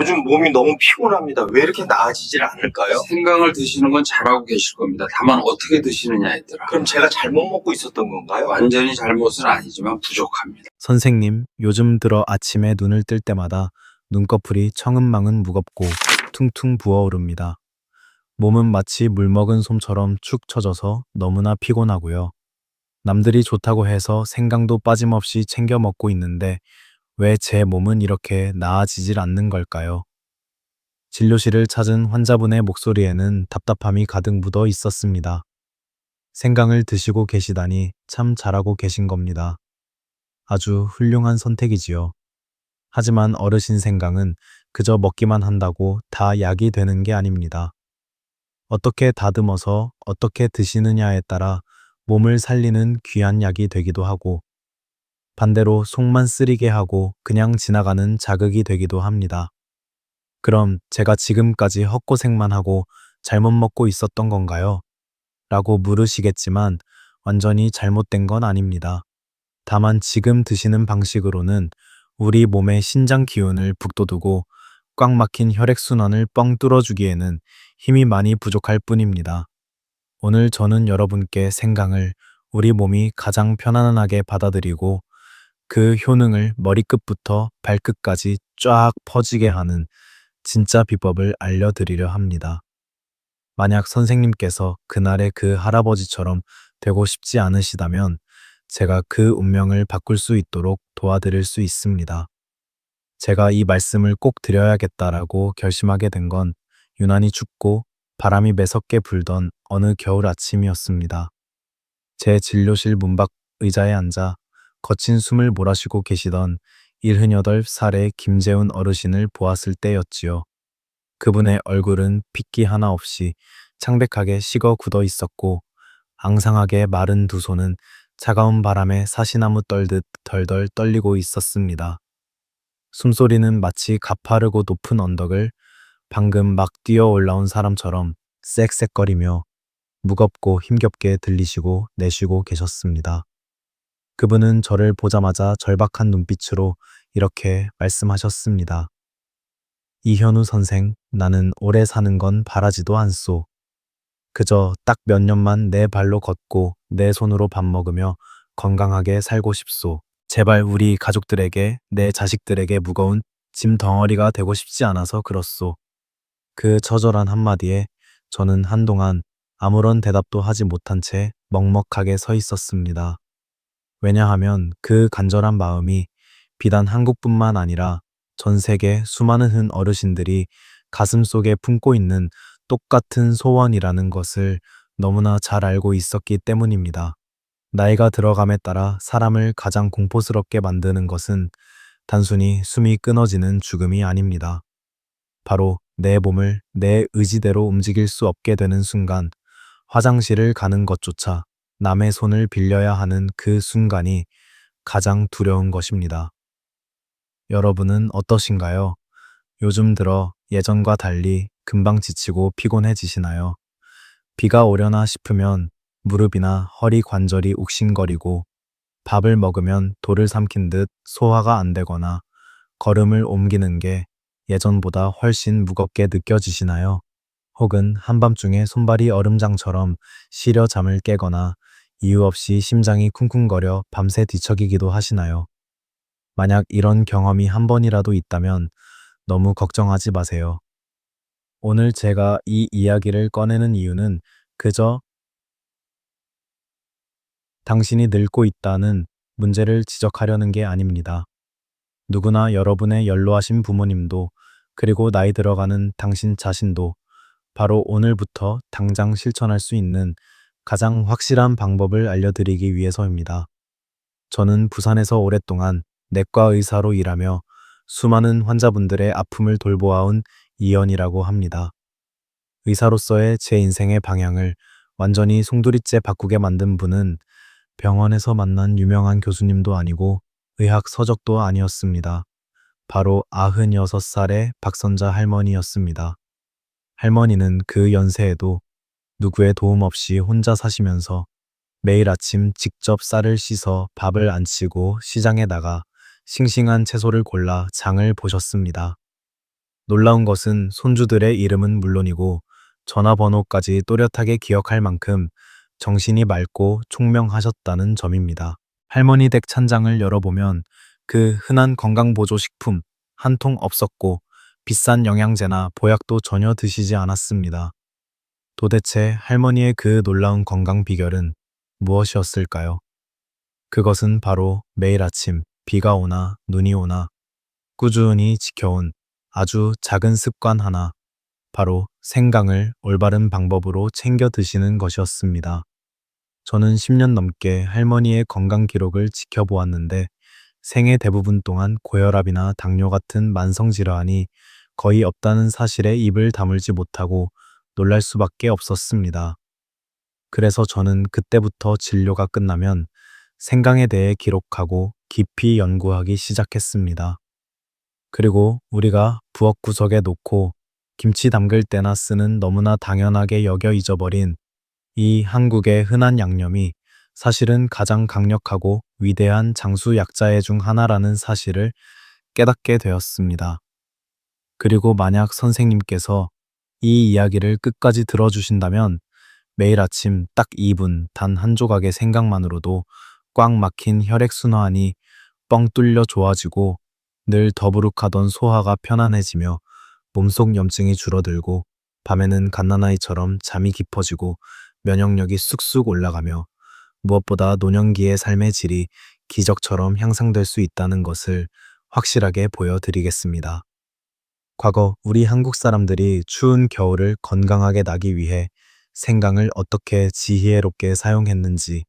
요즘 몸이 너무 피곤합니다. 왜 이렇게 나아지질 않을까요? 생강을 드시는 건 잘하고 계실 겁니다. 다만 어떻게 드시느냐에 따라. 그럼 제가 잘못 먹고 있었던 건가요? 완전히 잘못은 아니지만 부족합니다. 선생님, 요즘 들어 아침에 눈을 뜰 때마다 눈꺼풀이 청은망은 무겁고 퉁퉁 부어오릅니다. 몸은 마치 물먹은 솜처럼 축 처져서 너무나 피곤하고요. 남들이 좋다고 해서 생강도 빠짐없이 챙겨 먹고 있는데 왜 제 몸은 이렇게 나아지질 않는 걸까요? 진료실을 찾은 환자분의 목소리에는 답답함이 가득 묻어 있었습니다. 생강을 드시고 계시다니 참 잘하고 계신 겁니다. 아주 훌륭한 선택이지요. 하지만 어르신 생강은 그저 먹기만 한다고 다 약이 되는 게 아닙니다. 어떻게 다듬어서 어떻게 드시느냐에 따라 몸을 살리는 귀한 약이 되기도 하고, 반대로 속만 쓰리게 하고 그냥 지나가는 자극이 되기도 합니다. 그럼 제가 지금까지 헛고생만 하고 잘못 먹고 있었던 건가요? 라고 물으시겠지만 완전히 잘못된 건 아닙니다. 다만 지금 드시는 방식으로는 우리 몸의 신장 기운을 북돋우고 꽉 막힌 혈액순환을 뻥 뚫어주기에는 힘이 많이 부족할 뿐입니다. 오늘 저는 여러분께 생강을 우리 몸이 가장 편안하게 받아들이고 그 효능을 머리끝부터 발끝까지 쫙 퍼지게 하는 진짜 비법을 알려드리려 합니다. 만약 선생님께서 그날의 그 할아버지처럼 되고 싶지 않으시다면 제가 그 운명을 바꿀 수 있도록 도와드릴 수 있습니다. 제가 이 말씀을 꼭 드려야겠다라고 결심하게 된 건 유난히 춥고 바람이 매섭게 불던 어느 겨울 아침이었습니다. 제 진료실 문밖 의자에 앉아 거친 숨을 몰아쉬고 계시던 78살의 김재훈 어르신을 보았을 때였지요. 그분의 얼굴은 핏기 하나 없이 창백하게 식어 굳어 있었고 앙상하게 마른 두 손은 차가운 바람에 사시나무 떨듯 덜덜 떨리고 있었습니다. 숨소리는 마치 가파르고 높은 언덕을 방금 막 뛰어 올라온 사람처럼 쌕쌕거리며 무겁고 힘겹게 들리시고 내쉬고 계셨습니다. 그분은 저를 보자마자 절박한 눈빛으로 이렇게 말씀하셨습니다. 이현우 선생, 나는 오래 사는 건 바라지도 않소. 그저 딱 몇 년만 내 발로 걷고 내 손으로 밥 먹으며 건강하게 살고 싶소. 제발 우리 가족들에게, 내 자식들에게 무거운 짐 덩어리가 되고 싶지 않아서 그렇소. 그 처절한 한마디에 저는 한동안 아무런 대답도 하지 못한 채 먹먹하게 서 있었습니다. 왜냐하면 그 간절한 마음이 비단 한국뿐만 아니라 전 세계 수많은 흔 어르신들이 가슴속에 품고 있는 똑같은 소원이라는 것을 너무나 잘 알고 있었기 때문입니다. 나이가 들어감에 따라 사람을 가장 공포스럽게 만드는 것은 단순히 숨이 끊어지는 죽음이 아닙니다. 바로 내 몸을 내 의지대로 움직일 수 없게 되는 순간, 화장실을 가는 것조차 남의 손을 빌려야 하는 그 순간이 가장 두려운 것입니다. 여러분은 어떠신가요? 요즘 들어 예전과 달리 금방 지치고 피곤해지시나요? 비가 오려나 싶으면 무릎이나 허리 관절이 욱신거리고 밥을 먹으면 돌을 삼킨 듯 소화가 안 되거나 걸음을 옮기는 게 예전보다 훨씬 무겁게 느껴지시나요? 혹은 한밤중에 손발이 얼음장처럼 시려 잠을 깨거나 이유 없이 심장이 쿵쿵거려 밤새 뒤척이기도 하시나요? 만약 이런 경험이 한 번이라도 있다면 너무 걱정하지 마세요. 오늘 제가 이 이야기를 꺼내는 이유는 그저 당신이 늙고 있다는 문제를 지적하려는 게 아닙니다. 누구나 여러분의 연로하신 부모님도 그리고 나이 들어가는 당신 자신도 바로 오늘부터 당장 실천할 수 있는 가장 확실한 방법을 알려드리기 위해서입니다. 저는 부산에서 오랫동안 내과 의사로 일하며 수많은 환자분들의 아픔을 돌보아온 이연이라고 합니다. 의사로서의 제 인생의 방향을 완전히 송두리째 바꾸게 만든 분은 병원에서 만난 유명한 교수님도 아니고 의학 서적도 아니었습니다. 바로 96살의 박선자 할머니였습니다. 할머니는 그 연세에도 누구의 도움 없이 혼자 사시면서 매일 아침 직접 쌀을 씻어 밥을 안 치고 시장에 나가 싱싱한 채소를 골라 장을 보셨습니다. 놀라운 것은 손주들의 이름은 물론이고 전화번호까지 또렷하게 기억할 만큼 정신이 맑고 총명하셨다는 점입니다. 할머니 댁 찬장을 열어보면 그 흔한 건강보조식품 한 통 없었고 비싼 영양제나 보약도 전혀 드시지 않았습니다. 도대체 할머니의 그 놀라운 건강 비결은 무엇이었을까요? 그것은 바로 매일 아침 비가 오나 눈이 오나 꾸준히 지켜온 아주 작은 습관 하나, 바로 생강을 올바른 방법으로 챙겨 드시는 것이었습니다. 저는 10년 넘게 할머니의 건강 기록을 지켜보았는데 생애 대부분 동안 고혈압이나 당뇨 같은 만성 질환이 거의 없다는 사실에 입을 다물지 못하고 놀랄 수밖에 없었습니다. 그래서 저는 그때부터 진료가 끝나면 생강에 대해 기록하고 깊이 연구하기 시작했습니다. 그리고 우리가 부엌 구석에 놓고 김치 담글 때나 쓰는 너무나 당연하게 여겨 잊어버린 이 한국의 흔한 양념이 사실은 가장 강력하고 위대한 장수 약자의 중 하나라는 사실을 깨닫게 되었습니다. 그리고 만약 선생님께서 이 이야기를 끝까지 들어주신다면 매일 아침 딱 2분 단 한 조각의 생각만으로도 꽉 막힌 혈액순환이 뻥 뚫려 좋아지고 늘 더부룩하던 소화가 편안해지며 몸속 염증이 줄어들고 밤에는 갓난아이처럼 잠이 깊어지고 면역력이 쑥쑥 올라가며 무엇보다 노년기의 삶의 질이 기적처럼 향상될 수 있다는 것을 확실하게 보여드리겠습니다. 과거 우리 한국 사람들이 추운 겨울을 건강하게 나기 위해 생강을 어떻게 지혜롭게 사용했는지,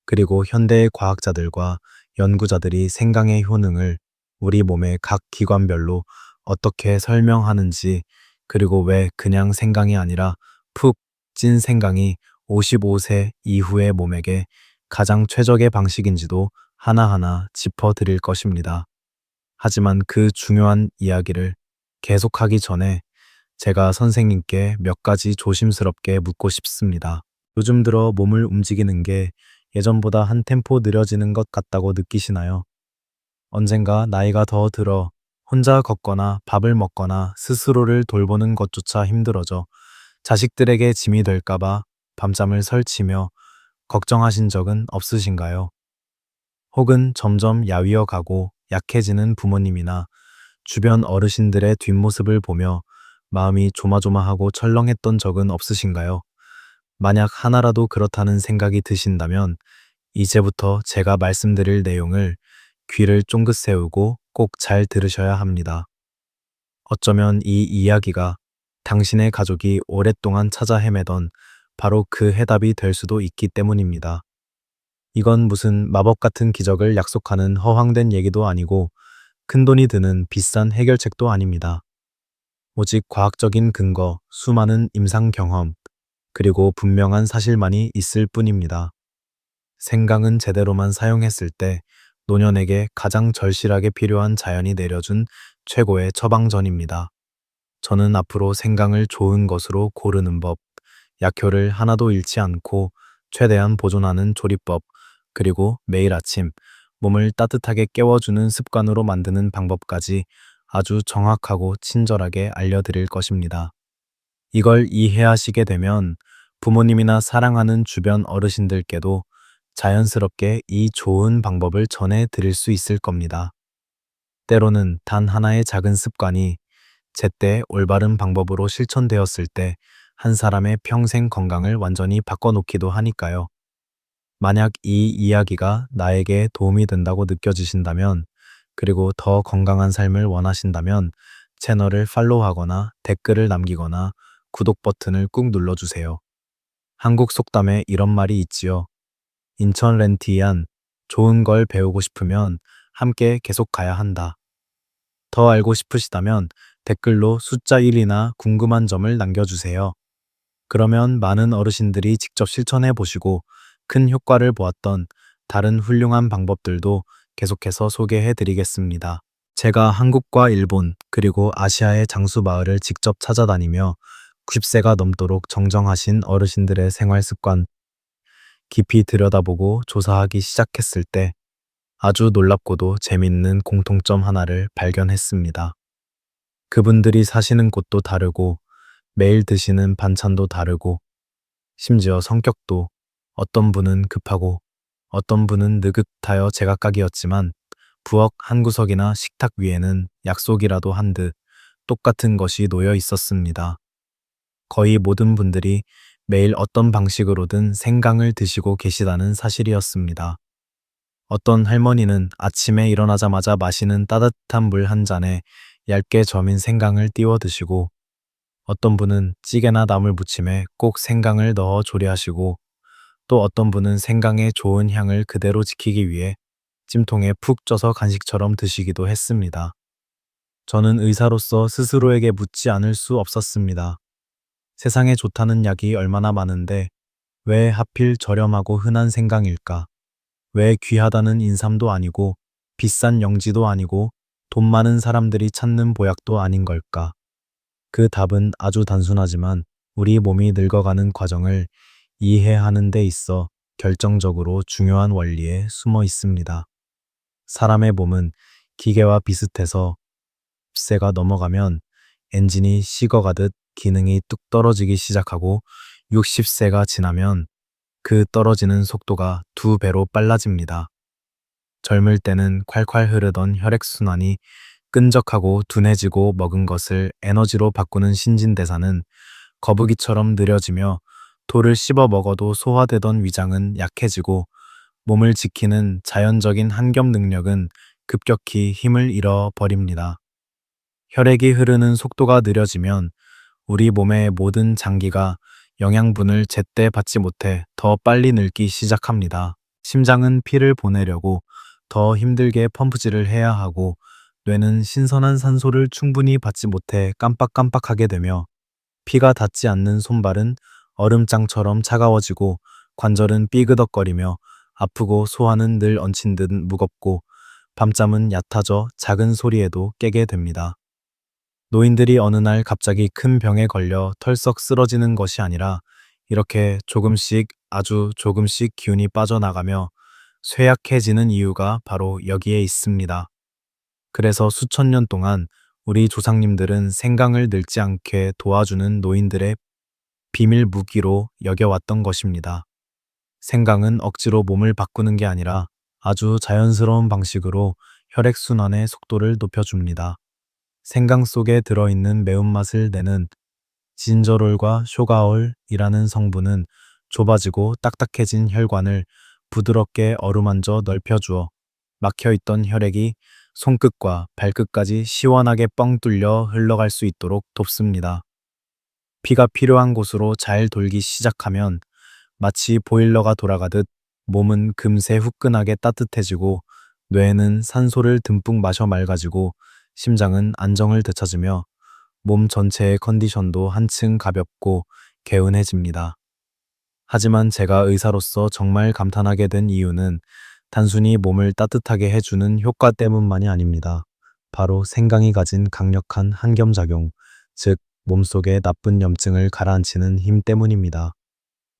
그리고 현대의 과학자들과 연구자들이 생강의 효능을 우리 몸의 각 기관별로 어떻게 설명하는지, 그리고 왜 그냥 생강이 아니라 푹 찐 생강이 55세 이후의 몸에게 가장 최적의 방식인지도 하나하나 짚어드릴 것입니다. 하지만 그 중요한 이야기를 계속하기 전에 제가 선생님께 몇 가지 조심스럽게 묻고 싶습니다. 요즘 들어 몸을 움직이는 게 예전보다 한 템포 느려지는 것 같다고 느끼시나요? 언젠가 나이가 더 들어 혼자 걷거나 밥을 먹거나 스스로를 돌보는 것조차 힘들어져 자식들에게 짐이 될까봐 밤잠을 설치며 걱정하신 적은 없으신가요? 혹은 점점 야위어 가고 약해지는 부모님이나 주변 어르신들의 뒷모습을 보며 마음이 조마조마하고 철렁했던 적은 없으신가요? 만약 하나라도 그렇다는 생각이 드신다면 이제부터 제가 말씀드릴 내용을 귀를 쫑긋 세우고 꼭 잘 들으셔야 합니다. 어쩌면 이 이야기가 당신의 가족이 오랫동안 찾아 헤매던 바로 그 해답이 될 수도 있기 때문입니다. 이건 무슨 마법 같은 기적을 약속하는 허황된 얘기도 아니고 큰돈이 드는 비싼 해결책도 아닙니다. 오직 과학적인 근거, 수많은 임상 경험, 그리고 분명한 사실만이 있을 뿐입니다. 생강은 제대로만 사용했을 때 노년에게 가장 절실하게 필요한 자연이 내려준 최고의 처방전입니다. 저는 앞으로 생강을 좋은 것으로 고르는 법, 약효를 하나도 잃지 않고 최대한 보존하는 조리법, 그리고 매일 아침 몸을 따뜻하게 깨워주는 습관으로 만드는 방법까지 아주 정확하고 친절하게 알려드릴 것입니다. 이걸 이해하시게 되면 부모님이나 사랑하는 주변 어르신들께도 자연스럽게 이 좋은 방법을 전해 드릴 수 있을 겁니다. 때로는 단 하나의 작은 습관이 제때 올바른 방법으로 실천되었을 때 한 사람의 평생 건강을 완전히 바꿔놓기도 하니까요. 만약 이 이야기가 나에게 도움이 된다고 느껴지신다면, 그리고 더 건강한 삶을 원하신다면 채널을 팔로우하거나 댓글을 남기거나 구독 버튼을 꾹 눌러주세요. 한국 속담에 이런 말이 있지요. 인천 렌티안, 좋은 걸 배우고 싶으면 함께 계속 가야 한다. 더 알고 싶으시다면 댓글로 숫자 1이나 궁금한 점을 남겨주세요. 그러면 많은 어르신들이 직접 실천해 보시고 큰 효과를 보았던 다른 훌륭한 방법들도 계속해서 소개해 드리겠습니다. 제가 한국과 일본 그리고 아시아의 장수 마을을 직접 찾아다니며 90세가 넘도록 정정하신 어르신들의 생활 습관 깊이 들여다보고 조사하기 시작했을 때 아주 놀랍고도 재밌는 공통점 하나를 발견했습니다. 그분들이 사시는 곳도 다르고 매일 드시는 반찬도 다르고 심지어 성격도 어떤 분은 급하고 어떤 분은 느긋하여 제각각이었지만 부엌 한 구석이나 식탁 위에는 약속이라도 한 듯 똑같은 것이 놓여 있었습니다. 거의 모든 분들이 매일 어떤 방식으로든 생강을 드시고 계시다는 사실이었습니다. 어떤 할머니는 아침에 일어나자마자 마시는 따뜻한 물 한 잔에 얇게 저민 생강을 띄워 드시고 어떤 분은 찌개나 나물 무침에 꼭 생강을 넣어 조리하시고 또 어떤 분은 생강의 좋은 향을 그대로 지키기 위해 찜통에 푹 쪄서 간식처럼 드시기도 했습니다. 저는 의사로서 스스로에게 묻지 않을 수 없었습니다. 세상에 좋다는 약이 얼마나 많은데 왜 하필 저렴하고 흔한 생강일까? 왜 귀하다는 인삼도 아니고 비싼 영지도 아니고 돈 많은 사람들이 찾는 보약도 아닌 걸까? 그 답은 아주 단순하지만 우리 몸이 늙어가는 과정을 이해하는 데 있어 결정적으로 중요한 원리에 숨어 있습니다. 사람의 몸은 기계와 비슷해서 10세가 넘어가면 엔진이 식어가듯 기능이 뚝 떨어지기 시작하고 60세가 지나면 그 떨어지는 속도가 2배로 빨라집니다. 젊을 때는 콸콸 흐르던 혈액순환이 끈적하고 둔해지고 먹은 것을 에너지로 바꾸는 신진대사는 거북이처럼 느려지며 돌을 씹어 먹어도 소화되던 위장은 약해지고 몸을 지키는 자연적인 한겸 능력은 급격히 힘을 잃어버립니다. 혈액이 흐르는 속도가 느려지면 우리 몸의 모든 장기가 영양분을 제때 받지 못해 더 빨리 늙기 시작합니다. 심장은 피를 보내려고 더 힘들게 펌프질을 해야 하고 뇌는 신선한 산소를 충분히 받지 못해 깜빡깜빡하게 되며 피가 닿지 않는 손발은 얼음장처럼 차가워지고 관절은 삐그덕거리며 아프고 소화는 늘 얹힌 듯 무겁고 밤잠은 얕아져 작은 소리에도 깨게 됩니다. 노인들이 어느 날 갑자기 큰 병에 걸려 털썩 쓰러지는 것이 아니라 이렇게 조금씩 아주 조금씩 기운이 빠져나가며 쇠약해지는 이유가 바로 여기에 있습니다. 그래서 수천 년 동안 우리 조상님들은 생강을 늙지 않게 도와주는 노인들의 비밀 무기로 여겨왔던 것입니다. 생강은 억지로 몸을 바꾸는 게 아니라 아주 자연스러운 방식으로 혈액순환의 속도를 높여줍니다. 생강 속에 들어있는 매운맛을 내는 진저롤과 쇼가올이라는 성분은 좁아지고 딱딱해진 혈관을 부드럽게 어루만져 넓혀주어 막혀있던 혈액이 손끝과 발끝까지 시원하게 뻥 뚫려 흘러갈 수 있도록 돕습니다. 피가 필요한 곳으로 잘 돌기 시작하면 마치 보일러가 돌아가듯 몸은 금세 후끈하게 따뜻해지고 뇌는 산소를 듬뿍 마셔 맑아지고 심장은 안정을 되찾으며 몸 전체의 컨디션도 한층 가볍고 개운해집니다. 하지만 제가 의사로서 정말 감탄하게 된 이유는 단순히 몸을 따뜻하게 해주는 효과 때문만이 아닙니다. 바로 생강이 가진 강력한 한겸작용, 즉 몸속의 나쁜 염증을 가라앉히는 힘 때문입니다.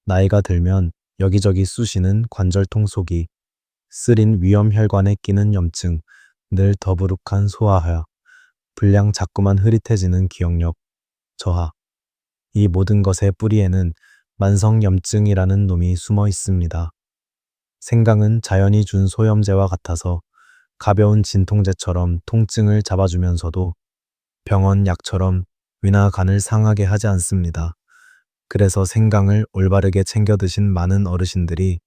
나이가 들면 여기저기 쑤시는 관절통 속이, 쓰린 위험혈관에 끼는 염증, 늘 더부룩한 소화하, 불량 자꾸만 흐릿해지는 기억력, 저하. 이 모든 것의 뿌리에는 만성염증이라는 놈이 숨어 있습니다. 생강은 자연이 준 소염제와 같아서 가벼운 진통제처럼 통증을 잡아주면서도 병원 약처럼 위나 간을 상하게 하지 않습니다. 그래서 생강을 올바르게 챙겨 드신 많은 어르신들이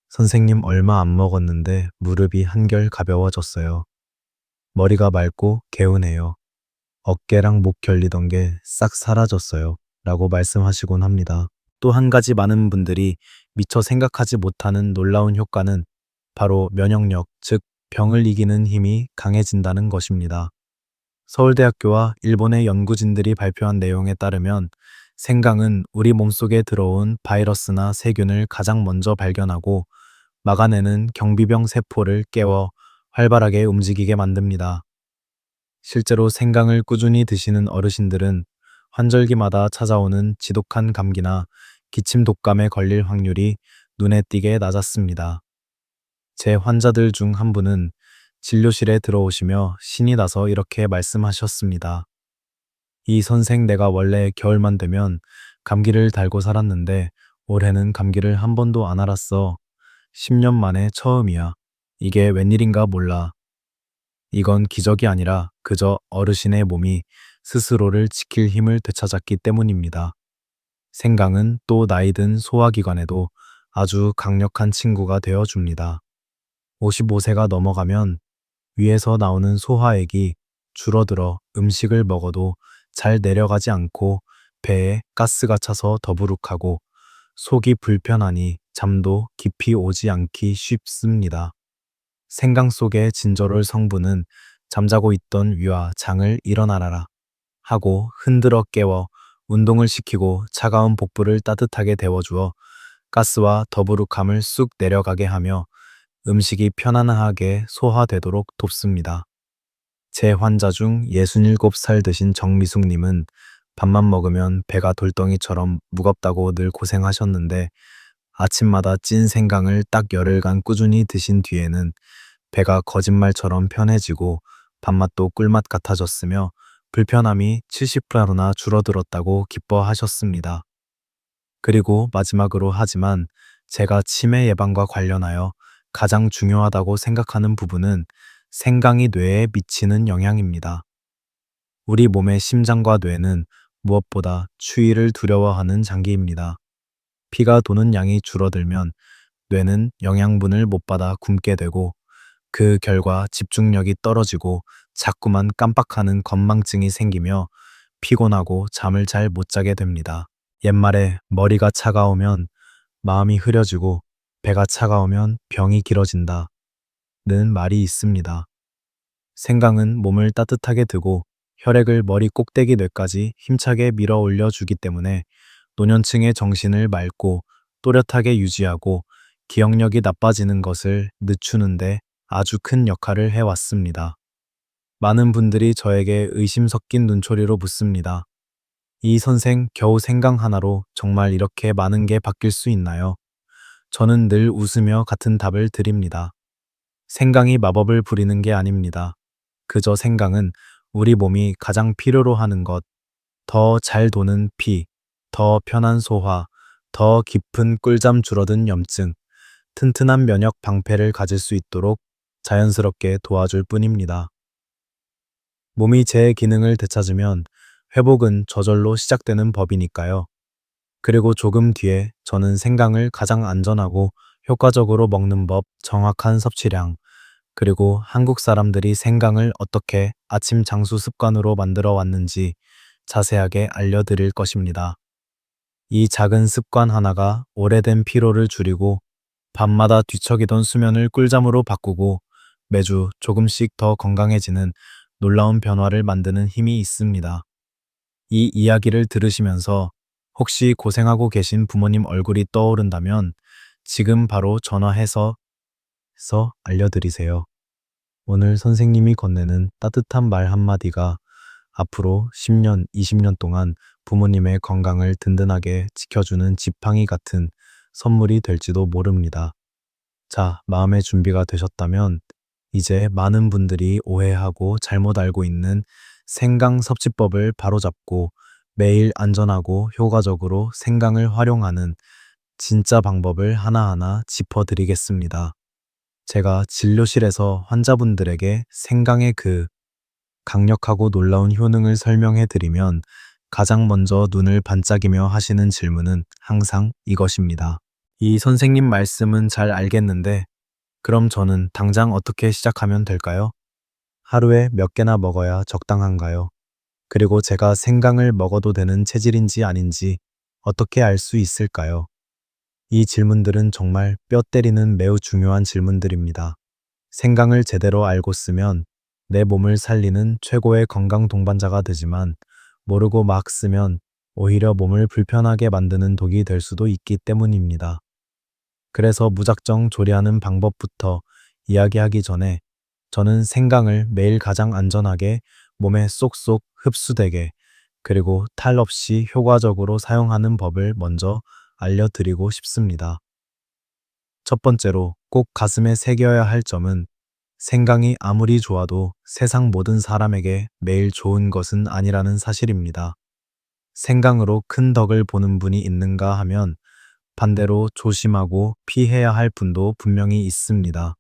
선생님 얼마 안 먹었는데 무릎이 한결 가벼워졌어요. 머리가 맑고 개운해요. 어깨랑 목 결리던 게 싹 사라졌어요. 라고 말씀하시곤 합니다. 또 한 가지 많은 분들이 미처 생각하지 못하는 놀라운 효과는 바로 면역력, 즉 병을 이기는 힘이 강해진다는 것입니다. 서울대학교와 일본의 연구진들이 발표한 내용에 따르면 생강은 우리 몸속에 들어온 바이러스나 세균을 가장 먼저 발견하고 막아내는 경비병 세포를 깨워 활발하게 움직이게 만듭니다. 실제로 생강을 꾸준히 드시는 어르신들은 환절기마다 찾아오는 지독한 감기나 기침 독감에 걸릴 확률이 눈에 띄게 낮았습니다. 제 환자들 중 한 분은 진료실에 들어오시며 신이 나서 이렇게 말씀하셨습니다. 이 선생 내가 원래 겨울만 되면 감기를 달고 살았는데 올해는 감기를 한 번도 안 앓았어. 10년 만에 처음이야. 이게 웬일인가 몰라. 이건 기적이 아니라 그저 어르신의 몸이 스스로를 지킬 힘을 되찾았기 때문입니다. 생강은 또 나이 든 소화기관에도 아주 강력한 친구가 되어 줍니다. 55세가 넘어가면 위에서 나오는 소화액이 줄어들어 음식을 먹어도 잘 내려가지 않고 배에 가스가 차서 더부룩하고 속이 불편하니 잠도 깊이 오지 않기 쉽습니다. 생강 속의 진저롤 성분은 잠자고 있던 위와 장을 일어나라라 하고 흔들어 깨워 운동을 시키고 차가운 복부를 따뜻하게 데워주어 가스와 더부룩함을 쑥 내려가게 하며 음식이 편안하게 소화되도록 돕습니다. 제 환자 중 67살 드신 정미숙님은 밥만 먹으면 배가 돌덩이처럼 무겁다고 늘 고생하셨는데 아침마다 찐 생강을 딱 열흘간 꾸준히 드신 뒤에는 배가 거짓말처럼 편해지고 밥맛도 꿀맛 같아졌으며 불편함이 70%나 줄어들었다고 기뻐하셨습니다. 그리고 마지막으로 하지만 제가 치매 예방과 관련하여 가장 중요하다고 생각하는 부분은 생강이 뇌에 미치는 영향입니다. 우리 몸의 심장과 뇌는 무엇보다 추위를 두려워하는 장기입니다. 피가 도는 양이 줄어들면 뇌는 영양분을 못 받아 굶게 되고 그 결과 집중력이 떨어지고 자꾸만 깜빡하는 건망증이 생기며 피곤하고 잠을 잘 못 자게 됩니다. 옛말에 머리가 차가우면 마음이 흐려지고 배가 차가우면 병이 길어진다는 말이 있습니다. 생강은 몸을 따뜻하게 두고 혈액을 머리 꼭대기 뇌까지 힘차게 밀어 올려 주기 때문에 노년층의 정신을 맑고 또렷하게 유지하고 기억력이 나빠지는 것을 늦추는데 아주 큰 역할을 해왔습니다. 많은 분들이 저에게 의심 섞인 눈초리로 묻습니다. 이 선생 겨우 생강 하나로 정말 이렇게 많은 게 바뀔 수 있나요? 저는 늘 웃으며 같은 답을 드립니다. 생강이 마법을 부리는 게 아닙니다. 그저 생강은 우리 몸이 가장 필요로 하는 것, 더 잘 도는 피, 더 편한 소화, 더 깊은 꿀잠 줄어든 염증, 튼튼한 면역 방패를 가질 수 있도록 자연스럽게 도와줄 뿐입니다. 몸이 제 기능을 되찾으면 회복은 저절로 시작되는 법이니까요. 그리고 조금 뒤에 저는 생강을 가장 안전하고 효과적으로 먹는 법, 정확한 섭취량, 그리고 한국 사람들이 생강을 어떻게 아침 장수 습관으로 만들어 왔는지 자세하게 알려드릴 것입니다. 이 작은 습관 하나가 오래된 피로를 줄이고 밤마다 뒤척이던 수면을 꿀잠으로 바꾸고 매주 조금씩 더 건강해지는 놀라운 변화를 만드는 힘이 있습니다. 이 이야기를 들으시면서 혹시 고생하고 계신 부모님 얼굴이 떠오른다면 지금 바로 전화해서 알려드리세요. 오늘 선생님이 건네는 따뜻한 말 한마디가 앞으로 10년, 20년 동안 부모님의 건강을 든든하게 지켜주는 지팡이 같은 선물이 될지도 모릅니다. 자, 마음의 준비가 되셨다면 이제 많은 분들이 오해하고 잘못 알고 있는 생강 섭취법을 바로잡고 매일 안전하고 효과적으로 생강을 활용하는 진짜 방법을 하나하나 짚어드리겠습니다. 제가 진료실에서 환자분들에게 생강의 그 강력하고 놀라운 효능을 설명해 드리면 가장 먼저 눈을 반짝이며 하시는 질문은 항상 이것입니다. 이 선생님 말씀은 잘 알겠는데 그럼 저는 당장 어떻게 시작하면 될까요? 하루에 몇 개나 먹어야 적당한가요? 그리고 제가 생강을 먹어도 되는 체질인지 아닌지 어떻게 알 수 있을까요? 이 질문들은 정말 뼈 때리는 매우 중요한 질문들입니다. 생강을 제대로 알고 쓰면 내 몸을 살리는 최고의 건강 동반자가 되지만 모르고 막 쓰면 오히려 몸을 불편하게 만드는 독이 될 수도 있기 때문입니다. 그래서 무작정 조리하는 방법부터 이야기하기 전에 저는 생강을 매일 가장 안전하게 몸에 쏙쏙 흡수되게 그리고 탈 없이 효과적으로 사용하는 법을 먼저 알려드리고 싶습니다. 첫 번째로 꼭 가슴에 새겨야 할 점은 생강이 아무리 좋아도 세상 모든 사람에게 매일 좋은 것은 아니라는 사실입니다. 생강으로 큰 덕을 보는 분이 있는가 하면 반대로 조심하고 피해야 할 분도 분명히 있습니다.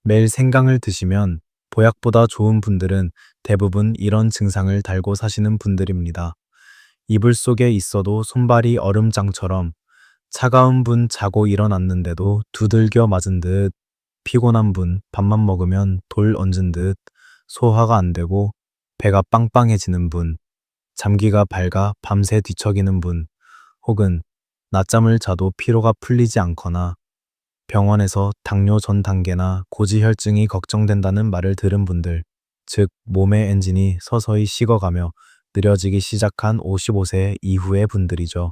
매일 생강을 드시면 보약보다 좋은 분들은 대부분 이런 증상을 달고 사시는 분들입니다. 이불 속에 있어도 손발이 얼음장처럼, 차가운 분 자고 일어났는데도 두들겨 맞은 듯, 피곤한 분 밥만 먹으면 돌 얹은 듯, 소화가 안 되고 배가 빵빵해지는 분, 잠기가 밝아 밤새 뒤척이는 분, 혹은 낮잠을 자도 피로가 풀리지 않거나 병원에서 당뇨 전 단계나 고지혈증이 걱정된다는 말을 들은 분들, 즉 몸의 엔진이 서서히 식어가며 느려지기 시작한 55세 이후의 분들이죠.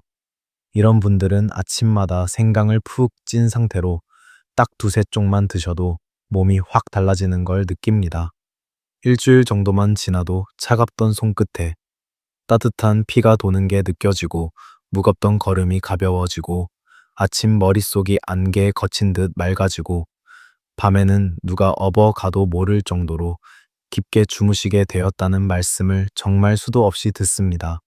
이런 분들은 아침마다 생강을 푹 찐 상태로 딱 두세 쪽만 드셔도 몸이 확 달라지는 걸 느낍니다. 일주일 정도만 지나도 차갑던 손끝에 따뜻한 피가 도는 게 느껴지고 무겁던 걸음이 가벼워지고 아침 머릿속이 안개에 거친 듯 맑아지고 밤에는 누가 업어가도 모를 정도로 깊게 주무시게 되었다는 말씀을 정말 수도 없이 듣습니다.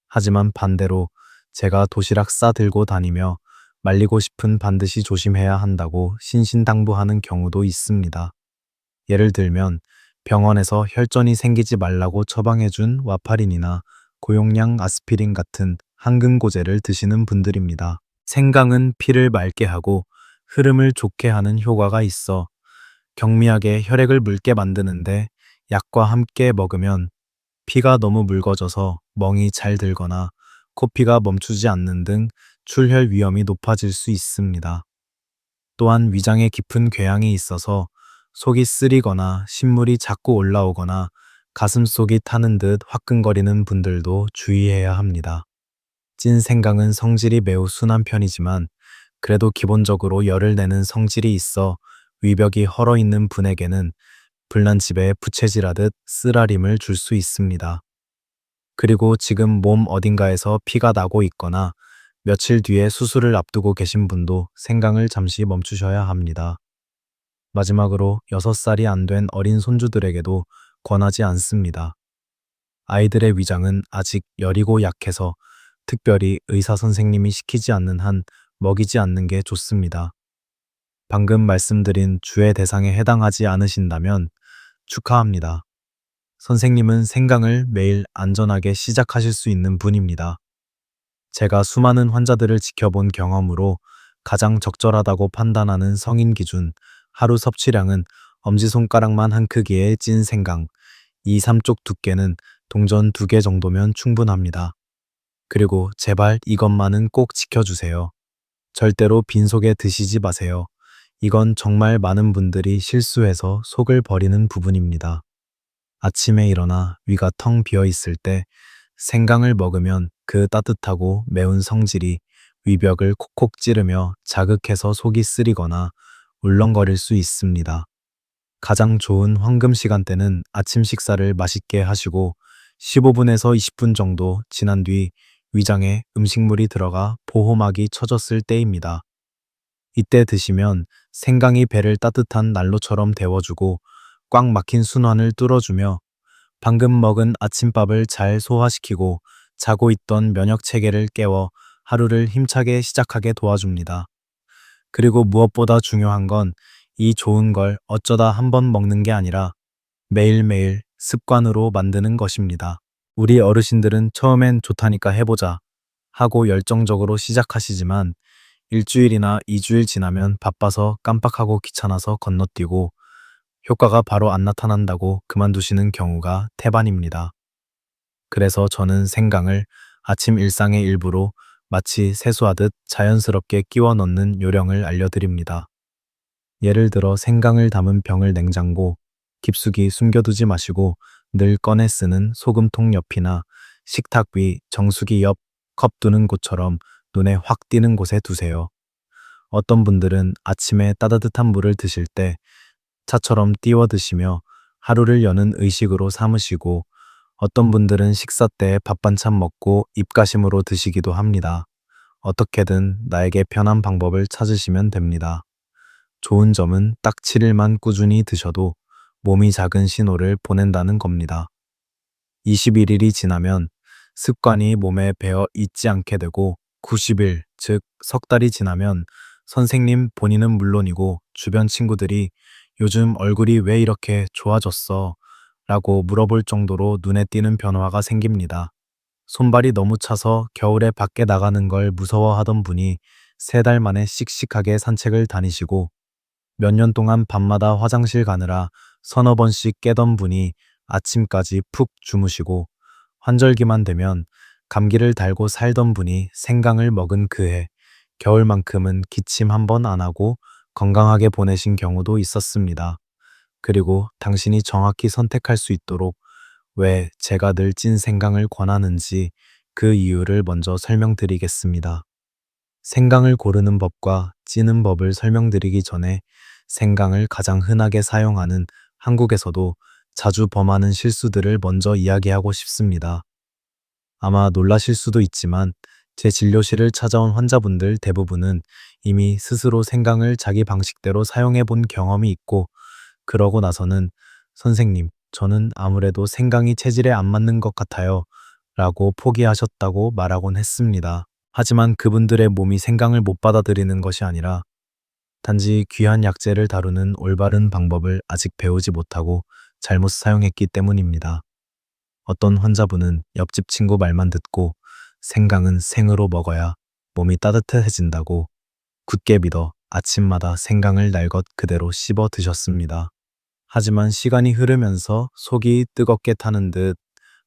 하지만 반대로 제가 도시락 싸들고 다니며 말리고 싶은 반드시 조심해야 한다고 신신당부하는 경우도 있습니다. 예를 들면 병원에서 혈전이 생기지 말라고 처방해준 와파린이나 고용량 아스피린 같은 항근고제를 드시는 분들입니다. 생강은 피를 맑게 하고 흐름을 좋게 하는 효과가 있어 경미하게 혈액을 묽게 만드는데 약과 함께 먹으면 피가 너무 묽어져서 멍이 잘 들거나 코피가 멈추지 않는 등 출혈 위험이 높아질 수 있습니다. 또한 위장에 깊은 궤양이 있어서 속이 쓰리거나 신물이 자꾸 올라오거나 가슴속이 타는 듯 화끈거리는 분들도 주의해야 합니다. 찐 생강은 성질이 매우 순한 편이지만 그래도 기본적으로 열을 내는 성질이 있어 위벽이 헐어 있는 분에게는 불난 집에 부채질하듯 쓰라림을 줄 수 있습니다. 그리고 지금 몸 어딘가에서 피가 나고 있거나 며칠 뒤에 수술을 앞두고 계신 분도 생강을 잠시 멈추셔야 합니다. 마지막으로 6살이 안 된 어린 손주들에게도 권하지 않습니다. 아이들의 위장은 아직 여리고 약해서 특별히 의사 선생님이 시키지 않는 한 먹이지 않는 게 좋습니다. 방금 말씀드린 주의 대상에 해당하지 않으신다면 축하합니다. 선생님은 생강을 매일 안전하게 시작하실 수 있는 분입니다. 제가 수많은 환자들을 지켜본 경험으로 가장 적절하다고 판단하는 성인 기준 하루 섭취량은 엄지손가락만 한 크기의 찐 생강, 2, 3쪽 두께는 동전 2개 정도면 충분합니다. 그리고 제발 이것만은 꼭 지켜주세요. 절대로 빈속에 드시지 마세요. 이건 정말 많은 분들이 실수해서 속을 버리는 부분입니다. 아침에 일어나 위가 텅 비어 있을 때 생강을 먹으면 그 따뜻하고 매운 성질이 위벽을 콕콕 찌르며 자극해서 속이 쓰리거나 울렁거릴 수 있습니다. 가장 좋은 황금 시간대는 아침 식사를 맛있게 하시고 15분에서 20분 정도 지난 뒤 위장에 음식물이 들어가 보호막이 쳐졌을 때입니다. 이때 드시면 생강이 배를 따뜻한 난로처럼 데워주고 꽉 막힌 순환을 뚫어주며 방금 먹은 아침밥을 잘 소화시키고 자고 있던 면역 체계를 깨워 하루를 힘차게 시작하게 도와줍니다. 그리고 무엇보다 중요한 건 이 좋은 걸 어쩌다 한번 먹는 게 아니라 매일매일 습관으로 만드는 것입니다. 우리 어르신들은 처음엔 좋다니까 해보자 하고 열정적으로 시작하시지만 일주일이나 2주일 지나면 바빠서 깜빡하고 귀찮아서 건너뛰고 효과가 바로 안 나타난다고 그만두시는 경우가 태반입니다. 그래서 저는 생강을 아침 일상의 일부로 마치 세수하듯 자연스럽게 끼워 넣는 요령을 알려드립니다. 예를 들어 생강을 담은 병을 냉장고 깊숙이 숨겨두지 마시고 늘 꺼내 쓰는 소금통 옆이나 식탁 위 정수기 옆 컵 두는 곳처럼 눈에 확 띄는 곳에 두세요. 어떤 분들은 아침에 따뜻한 물을 드실 때 차처럼 띄워 드시며 하루를 여는 의식으로 삼으시고 어떤 분들은 식사 때 밥 반찬 먹고 입가심으로 드시기도 합니다. 어떻게든 나에게 편한 방법을 찾으시면 됩니다. 좋은 점은 딱 7일만 꾸준히 드셔도 몸이 작은 신호를 보낸다는 겁니다. 21일이 지나면 습관이 몸에 배어 있지 않게 되고 90일, 즉 석 달이 지나면 선생님 본인은 물론이고 주변 친구들이 요즘 얼굴이 왜 이렇게 좋아졌어? 라고 물어볼 정도로 눈에 띄는 변화가 생깁니다. 손발이 너무 차서 겨울에 밖에 나가는 걸 무서워하던 분이 3달 만에 씩씩하게 산책을 다니시고 몇 년 동안 밤마다 화장실 가느라 서너 번씩 깨던 분이 아침까지 푹 주무시고 환절기만 되면 감기를 달고 살던 분이 생강을 먹은 그해 겨울만큼은 기침 한 번 안 하고 건강하게 보내신 경우도 있었습니다. 그리고 당신이 정확히 선택할 수 있도록 왜 제가 늘 찐 생강을 권하는지 그 이유를 먼저 설명드리겠습니다. 생강을 고르는 법과 찌는 법을 설명드리기 전에 생강을 가장 흔하게 사용하는 한국에서도 자주 범하는 실수들을 먼저 이야기하고 싶습니다. 아마 놀라실 수도 있지만 제 진료실을 찾아온 환자분들 대부분은 이미 스스로 생강을 자기 방식대로 사용해 본 경험이 있고 그러고 나서는 선생님, 저는 아무래도 생강이 체질에 안 맞는 것 같아요 라고 포기하셨다고 말하곤 했습니다. 하지만 그분들의 몸이 생강을 못 받아들이는 것이 아니라 단지 귀한 약재를 다루는 올바른 방법을 아직 배우지 못하고 잘못 사용했기 때문입니다. 어떤 환자분은 옆집 친구 말만 듣고 생강은 생으로 먹어야 몸이 따뜻해진다고 굳게 믿어 아침마다 생강을 날것 그대로 씹어 드셨습니다. 하지만 시간이 흐르면서 속이 뜨겁게 타는 듯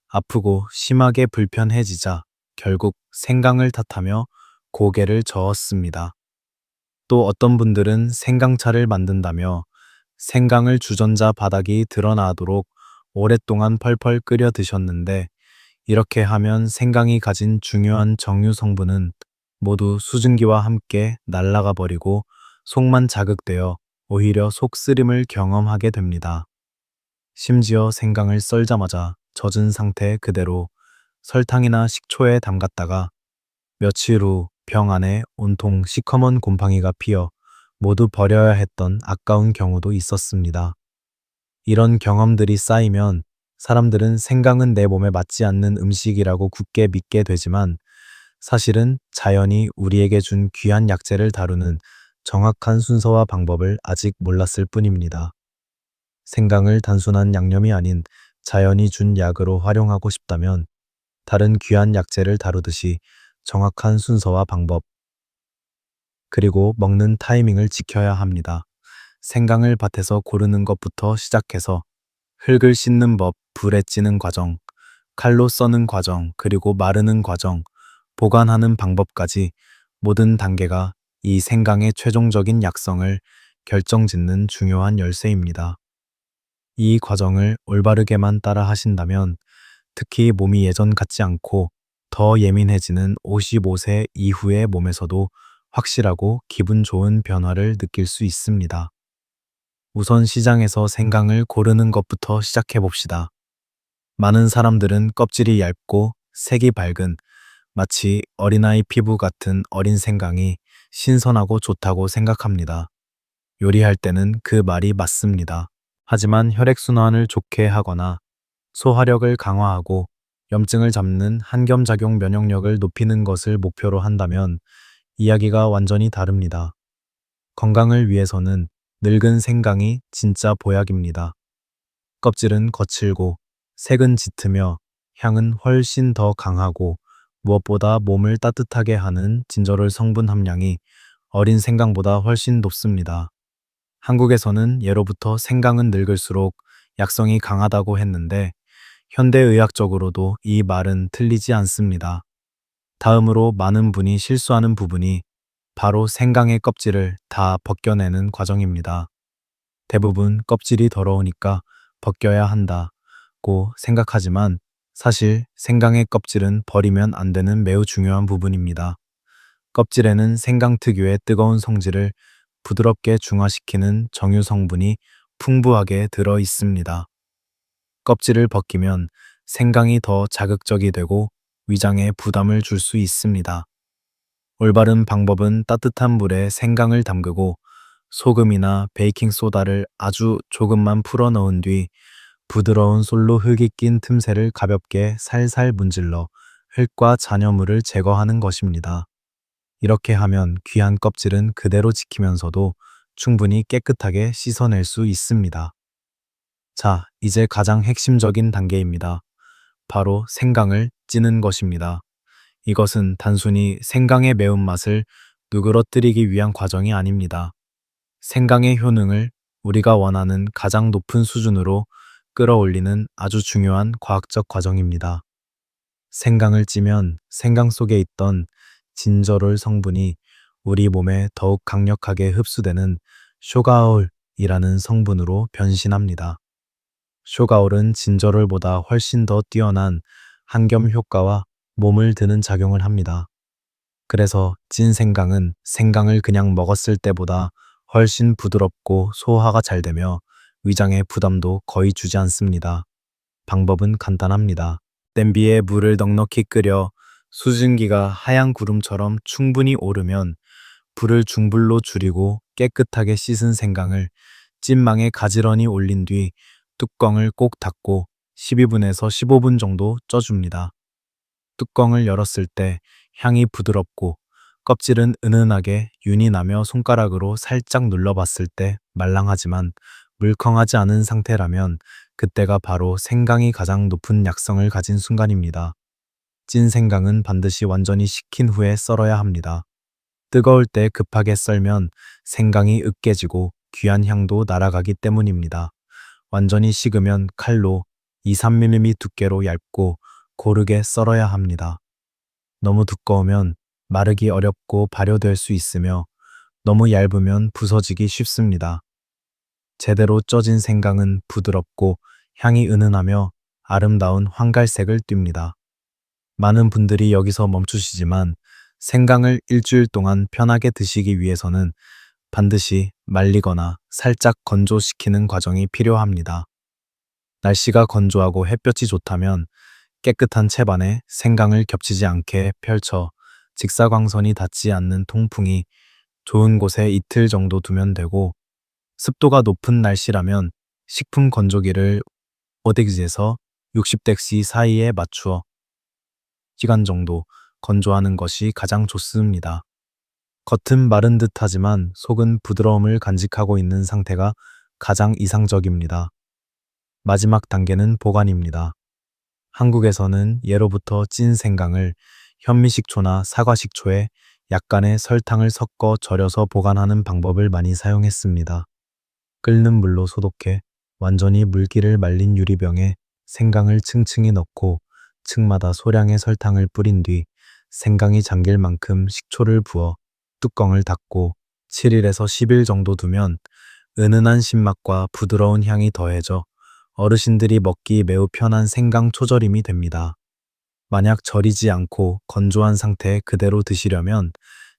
아프고 심하게 불편해지자 결국 생강을 탓하며 고개를 저었습니다. 또 어떤 분들은 생강차를 만든다며 생강을 주전자 바닥이 드러나도록 오랫동안 펄펄 끓여 드셨는데 이렇게 하면 생강이 가진 중요한 정유 성분은 모두 수증기와 함께 날아가 버리고 속만 자극되어 오히려 속쓰림을 경험하게 됩니다. 심지어 생강을 썰자마자 젖은 상태 그대로 설탕이나 식초에 담갔다가 며칠 후 병 안에 온통 시커먼 곰팡이가 피어 모두 버려야 했던 아까운 경우도 있었습니다. 이런 경험들이 쌓이면 사람들은 생강은 내 몸에 맞지 않는 음식이라고 굳게 믿게 되지만 사실은 자연이 우리에게 준 귀한 약재를 다루는 정확한 순서와 방법을 아직 몰랐을 뿐입니다. 생강을 단순한 양념이 아닌 자연이 준 약으로 활용하고 싶다면 다른 귀한 약재를 다루듯이 정확한 순서와 방법, 그리고 먹는 타이밍을 지켜야 합니다. 생강을 밭에서 고르는 것부터 시작해서 흙을 씻는 법, 불에 찌는 과정, 칼로 써는 과정, 그리고 마르는 과정, 보관하는 방법까지 모든 단계가 이 생강의 최종적인 약성을 결정짓는 중요한 열쇠입니다. 이 과정을 올바르게만 따라 하신다면 특히 몸이 예전 같지 않고 더 예민해지는 55세 이후의 몸에서도 확실하고 기분 좋은 변화를 느낄 수 있습니다. 우선 시장에서 생강을 고르는 것부터 시작해 봅시다. 많은 사람들은 껍질이 얇고 색이 밝은 마치 어린아이 피부 같은 어린 생강이 신선하고 좋다고 생각합니다. 요리할 때는 그 말이 맞습니다. 하지만 혈액순환을 좋게 하거나 소화력을 강화하고 염증을 잡는 한겸작용 면역력을 높이는 것을 목표로 한다면 이야기가 완전히 다릅니다. 건강을 위해서는 늙은 생강이 진짜 보약입니다. 껍질은 거칠고 색은 짙으며 향은 훨씬 더 강하고 무엇보다 몸을 따뜻하게 하는 진저롤 성분 함량이 어린 생강보다 훨씬 높습니다. 한국에서는 예로부터 생강은 늙을수록 약성이 강하다고 했는데 현대의학적으로도 이 말은 틀리지 않습니다. 다음으로 많은 분이 실수하는 부분이 바로 생강의 껍질을 다 벗겨내는 과정입니다. 대부분 껍질이 더러우니까 벗겨야 한다고 생각하지만 사실 생강의 껍질은 버리면 안 되는 매우 중요한 부분입니다. 껍질에는 생강 특유의 뜨거운 성질을 부드럽게 중화시키는 정유 성분이 풍부하게 들어 있습니다. 껍질을 벗기면 생강이 더 자극적이 되고 위장에 부담을 줄 수 있습니다. 올바른 방법은 따뜻한 물에 생강을 담그고 소금이나 베이킹소다를 아주 조금만 풀어 넣은 뒤 부드러운 솔로 흙이 낀 틈새를 가볍게 살살 문질러 흙과 잔여물을 제거하는 것입니다. 이렇게 하면 귀한 껍질은 그대로 지키면서도 충분히 깨끗하게 씻어낼 수 있습니다. 자, 이제 가장 핵심적인 단계입니다. 바로 생강을 찌는 것입니다. 이것은 단순히 생강의 매운맛을 누그러뜨리기 위한 과정이 아닙니다. 생강의 효능을 우리가 원하는 가장 높은 수준으로 끌어올리는 아주 중요한 과학적 과정입니다. 생강을 찌면 생강 속에 있던 진저롤 성분이 우리 몸에 더욱 강력하게 흡수되는 쇼가올이라는 성분으로 변신합니다. 쇼가올은 진저롤보다 훨씬 더 뛰어난 항염 효과와 몸을 드는 작용을 합니다. 그래서 찐 생강은 생강을 그냥 먹었을 때보다 훨씬 부드럽고 소화가 잘 되며 위장에 부담도 거의 주지 않습니다. 방법은 간단합니다. 냄비에 물을 넉넉히 끓여 수증기가 하얀 구름처럼 충분히 오르면 불을 중불로 줄이고 깨끗하게 씻은 생강을 찐망에 가지런히 올린 뒤 뚜껑을 꼭 닫고 12분에서 15분 정도 쪄줍니다. 뚜껑을 열었을 때 향이 부드럽고 껍질은 은은하게 윤이 나며 손가락으로 살짝 눌러봤을 때 말랑하지만 물컹하지 않은 상태라면 그때가 바로 생강이 가장 높은 약성을 가진 순간입니다. 찐 생강은 반드시 완전히 식힌 후에 썰어야 합니다. 뜨거울 때 급하게 썰면 생강이 으깨지고 귀한 향도 날아가기 때문입니다. 완전히 식으면 칼로 2-3mm 두께로 얇고 고르게 썰어야 합니다. 너무 두꺼우면 마르기 어렵고 발효될 수 있으며 너무 얇으면 부서지기 쉽습니다. 제대로 쪄진 생강은 부드럽고 향이 은은하며 아름다운 황갈색을 띱니다. 많은 분들이 여기서 멈추시지만 생강을 일주일 동안 편하게 드시기 위해서는 반드시 말리거나 살짝 건조시키는 과정이 필요합니다. 날씨가 건조하고 햇볕이 좋다면 깨끗한 채반에 생강을 겹치지 않게 펼쳐 직사광선이 닿지 않는 통풍이 좋은 곳에 이틀 정도 두면 되고, 습도가 높은 날씨라면 식품 건조기를 5덱시에서 60덱시 사이에 맞추어 시간 정도 건조하는 것이 가장 좋습니다. 겉은 마른 듯하지만 속은 부드러움을 간직하고 있는 상태가 가장 이상적입니다. 마지막 단계는 보관입니다. 한국에서는 예로부터 찐 생강을 현미식초나 사과식초에 약간의 설탕을 섞어 절여서 보관하는 방법을 많이 사용했습니다. 끓는 물로 소독해 완전히 물기를 말린 유리병에 생강을 층층이 넣고 층마다 소량의 설탕을 뿌린 뒤 생강이 잠길 만큼 식초를 부어 뚜껑을 닫고 7일에서 10일 정도 두면 은은한 신맛과 부드러운 향이 더해져 어르신들이 먹기 매우 편한 생강 초절임이 됩니다. 만약 절이지 않고 건조한 상태에 그대로 드시려면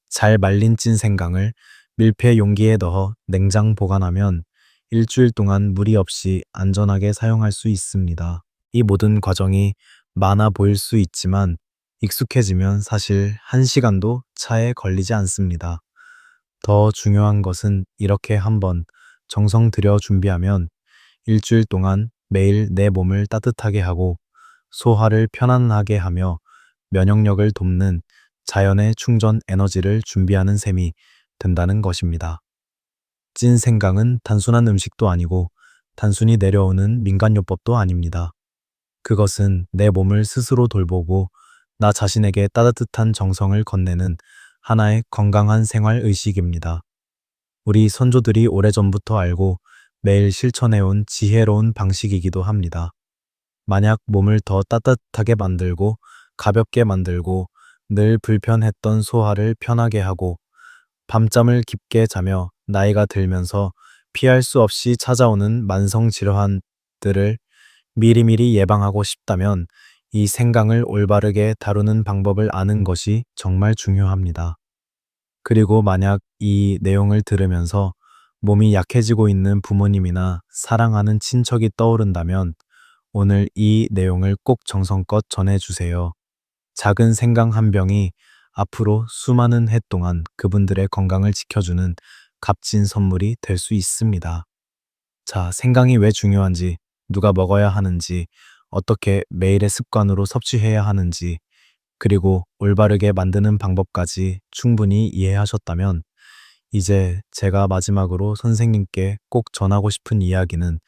잘 말린 찐 생강을 밀폐 용기에 넣어 냉장 보관하면 일주일 동안 무리 없이 안전하게 사용할 수 있습니다. 이 모든 과정이 많아 보일 수 있지만 익숙해지면 사실 1시간도 차에 걸리지 않습니다. 더 중요한 것은 이렇게 한번 정성 들여 준비하면 일주일 동안 매일 내 몸을 따뜻하게 하고 소화를 편안하게 하며 면역력을 돕는 자연의 충전 에너지를 준비하는 셈이 된다는 것입니다. 찐 생강은 단순한 음식도 아니고 단순히 내려오는 민간요법도 아닙니다. 그것은 내 몸을 스스로 돌보고 나 자신에게 따뜻한 정성을 건네는 하나의 건강한 생활 의식입니다. 우리 선조들이 오래전부터 알고 매일 실천해온 지혜로운 방식이기도 합니다. 만약 몸을 더 따뜻하게 만들고 가볍게 만들고 늘 불편했던 소화를 편하게 하고 밤잠을 깊게 자며 나이가 들면서 피할 수 없이 찾아오는 만성 질환들을 미리미리 예방하고 싶다면 이 생강을 올바르게 다루는 방법을 아는 것이 정말 중요합니다. 그리고 만약 이 내용을 들으면서 몸이 약해지고 있는 부모님이나 사랑하는 친척이 떠오른다면 오늘 이 내용을 꼭 정성껏 전해주세요. 작은 생강 한 병이 앞으로 수많은 해 동안 그분들의 건강을 지켜주는 값진 선물이 될 수 있습니다. 자, 생강이 왜 중요한지, 누가 먹어야 하는지, 어떻게 매일의 습관으로 섭취해야 하는지, 그리고 올바르게 만드는 방법까지 충분히 이해하셨다면, 이제 제가 마지막으로 선생님께 꼭 전하고 싶은 이야기는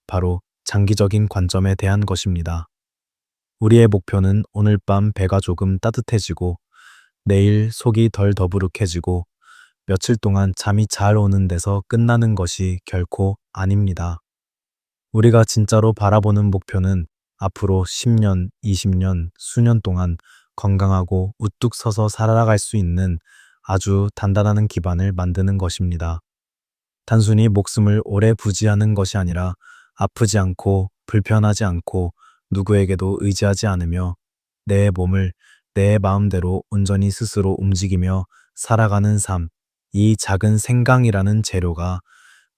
바로 장기적인 관점에 대한 것입니다. 우리의 목표는 오늘 밤 배가 조금 따뜻해지고, 내일 속이 덜 더부룩해지고, 며칠 동안 잠이 잘 오는 데서 끝나는 것이 결코 아닙니다. 우리가 진짜로 바라보는 목표는 앞으로 10년, 20년, 수년 동안 건강하고 우뚝 서서 살아갈 수 있는 아주 단단한 기반을 만드는 것입니다. 단순히 목숨을 오래 부지하는 것이 아니라 아프지 않고 불편하지 않고 누구에게도 의지하지 않으며 내 몸을 내 마음대로 온전히 스스로 움직이며 살아가는 삶, 이 작은 생강이라는 재료가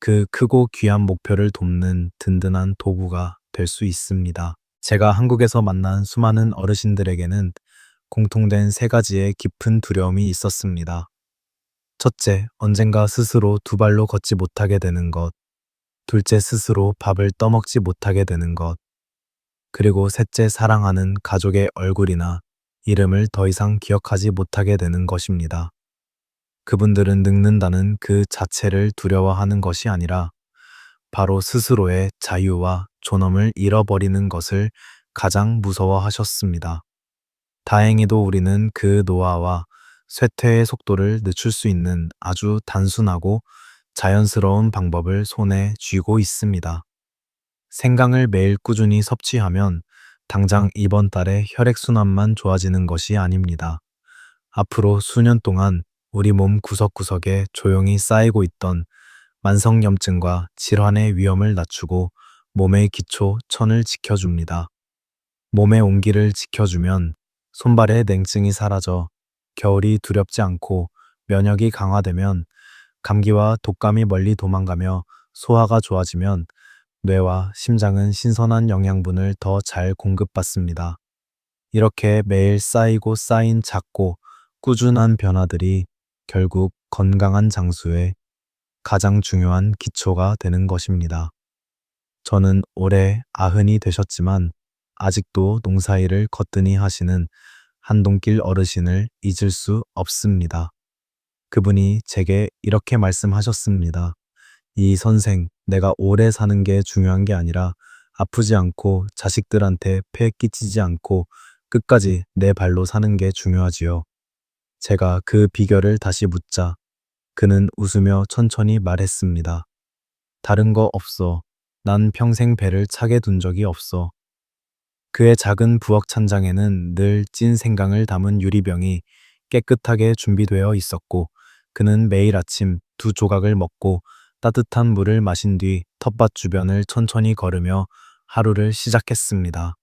그 크고 귀한 목표를 돕는 든든한 도구가 될 수 있습니다. 제가 한국에서 만난 수많은 어르신들에게는 공통된 세 가지의 깊은 두려움이 있었습니다. 첫째, 언젠가 스스로 두 발로 걷지 못하게 되는 것. 둘째, 스스로 밥을 떠먹지 못하게 되는 것. 그리고 셋째, 사랑하는 가족의 얼굴이나 이름을 더 이상 기억하지 못하게 되는 것입니다. 그분들은 늙는다는 그 자체를 두려워하는 것이 아니라 바로 스스로의 자유와 존엄을 잃어버리는 것을 가장 무서워하셨습니다. 다행히도 우리는 그 노화와 쇠퇴의 속도를 늦출 수 있는 아주 단순하고 자연스러운 방법을 손에 쥐고 있습니다. 생강을 매일 꾸준히 섭취하면 당장 이번 달에 혈액순환만 좋아지는 것이 아닙니다. 앞으로 수년 동안 우리 몸 구석구석에 조용히 쌓이고 있던 만성염증과 질환의 위험을 낮추고 몸의 기초 천을 지켜줍니다. 몸의 온기를 지켜주면 손발의 냉증이 사라져 겨울이 두렵지 않고 면역이 강화되면 감기와 독감이 멀리 도망가며 소화가 좋아지면 뇌와 심장은 신선한 영양분을 더 잘 공급받습니다. 이렇게 매일 쌓이고 쌓인 작고 꾸준한 변화들이 결국 건강한 장수의 가장 중요한 기초가 되는 것입니다. 저는 올해 90이 되셨지만 아직도 농사일을 거뜬히 하시는 한동길 어르신을 잊을 수 없습니다. 그분이 제게 이렇게 말씀하셨습니다. 이 선생, 내가 오래 사는 게 중요한 게 아니라 아프지 않고 자식들한테 폐 끼치지 않고 끝까지 내 발로 사는 게 중요하지요. 제가 그 비결을 다시 묻자 그는 웃으며 천천히 말했습니다. 다른 거 없어. 난 평생 배를 차게 둔 적이 없어. 그의 작은 부엌 찬장에는 늘 찐 생강을 담은 유리병이 깨끗하게 준비되어 있었고 그는 매일 아침 2조각을 먹고 따뜻한 물을 마신 뒤 텃밭 주변을 천천히 걸으며 하루를 시작했습니다.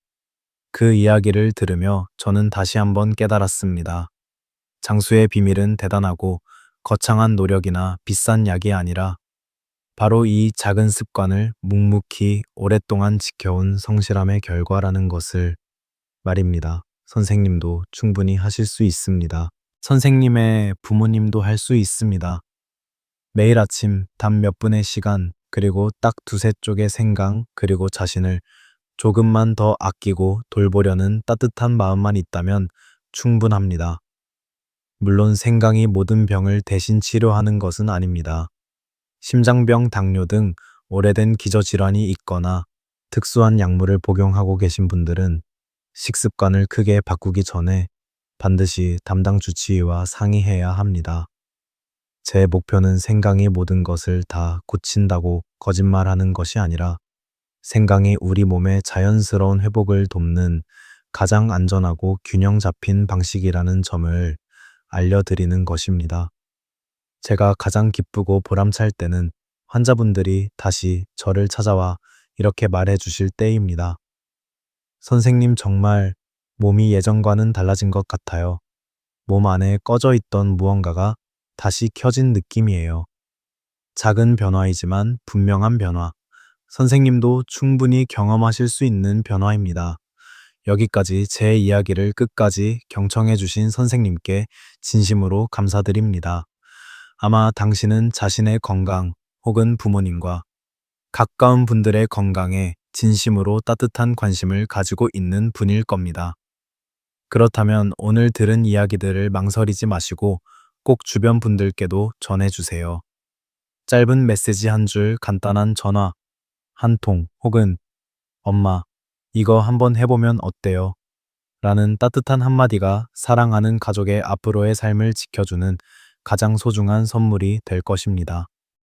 그 이야기를 들으며 저는 다시 한번 깨달았습니다. 장수의 비밀은 대단하고 거창한 노력이나 비싼 약이 아니라 바로 이 작은 습관을 묵묵히 오랫동안 지켜온 성실함의 결과라는 것을 말입니다. 선생님도 충분히 하실 수 있습니다. 선생님의 부모님도 할 수 있습니다. 매일 아침 단 몇 분의 시간, 그리고 딱 두세 쪽의 생강, 그리고 자신을 조금만 더 아끼고 돌보려는 따뜻한 마음만 있다면 충분합니다. 물론 생강이 모든 병을 대신 치료하는 것은 아닙니다. 심장병, 당뇨 등 오래된 기저질환이 있거나 특수한 약물을 복용하고 계신 분들은 식습관을 크게 바꾸기 전에 반드시 담당 주치의와 상의해야 합니다. 제 목표는 생강이 모든 것을 다 고친다고 거짓말하는 것이 아니라 생강이 우리 몸의 자연스러운 회복을 돕는 가장 안전하고 균형 잡힌 방식이라는 점을 알려드리는 것입니다. 제가 가장 기쁘고 보람찰 때는 환자분들이 다시 저를 찾아와 이렇게 말해 주실 때입니다. 선생님, 정말 몸이 예전과는 달라진 것 같아요. 몸 안에 꺼져 있던 무언가가 다시 켜진 느낌이에요. 작은 변화이지만 분명한 변화. 선생님도 충분히 경험하실 수 있는 변화입니다. 여기까지 제 이야기를 끝까지 경청해 주신 선생님께 진심으로 감사드립니다. 아마 당신은 자신의 건강 혹은 부모님과 가까운 분들의 건강에 진심으로 따뜻한 관심을 가지고 있는 분일 겁니다. 그렇다면 오늘 들은 이야기들을 망설이지 마시고 꼭 주변 분들께도 전해주세요. 짧은 메시지 한 줄, 간단한 전화 한 통, 혹은 엄마, 이거 한번 해보면 어때요? 라는 따뜻한 한마디가 사랑하는 가족의 앞으로의 삶을 지켜주는 가장 소중한 선물이 될 것입니다.